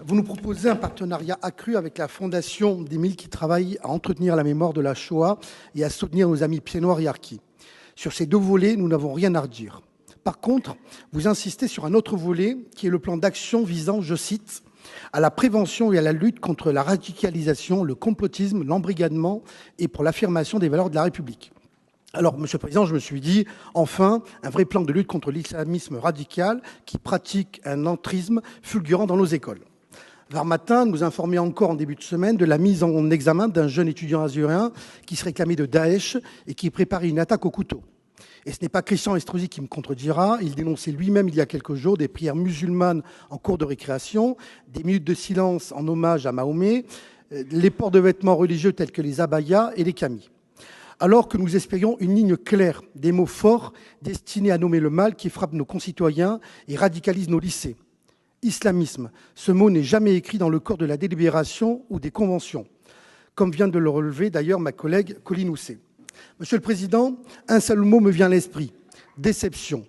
Vous nous proposez un partenariat accru avec la Fondation d'Émile qui travaille à entretenir la mémoire de la Shoah et à soutenir nos amis pieds-noirs et harkis. Sur ces deux volets, nous n'avons rien à redire. Par contre, vous insistez sur un autre volet qui est le plan d'action visant, je cite, « à la prévention et à la lutte contre la radicalisation, le complotisme, l'embrigadement et pour l'affirmation des valeurs de la République ». Alors, Monsieur le Président, je me suis dit, enfin, un vrai plan de lutte contre l'islamisme radical qui pratique un entrisme fulgurant dans nos écoles. Varmatin nous informait encore en début de semaine de la mise en examen d'un jeune étudiant azurien qui se réclamait de Daesh et qui préparait une attaque au couteau. Et ce n'est pas Christian Estrosi qui me contredira, il dénonçait lui-même il y a quelques jours des prières musulmanes en cours de récréation, des minutes de silence en hommage à Mahomet, les ports de vêtements religieux tels que les abayas et les camis. Alors que nous espérions une ligne claire, des mots forts destinés à nommer le mal qui frappe nos concitoyens et radicalise nos lycées. Islamisme, ce mot n'est jamais écrit dans le corps de la délibération ou des conventions, comme vient de le relever d'ailleurs ma collègue Colline Housset. Monsieur le Président, un seul mot me vient à l'esprit, déception.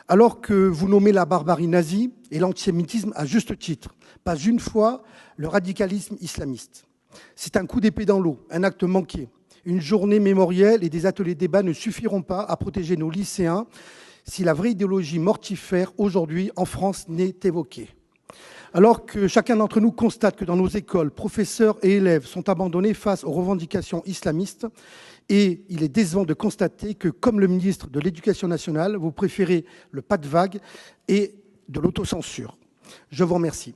Alors que vous nommez la barbarie nazie et l'antisémitisme à juste titre, pas une fois le radicalisme islamiste. C'est un coup d'épée dans l'eau, un acte manqué. Une journée mémorielle et des ateliers débats ne suffiront pas à protéger nos lycéens si la vraie idéologie mortifère aujourd'hui en France n'est évoquée. Alors que chacun d'entre nous constate que dans nos écoles, professeurs et élèves sont abandonnés face aux revendications islamistes, et il est décevant de constater que, comme le ministre de l'Éducation nationale, vous préférez le pas de vague et de l'autocensure. Je vous remercie.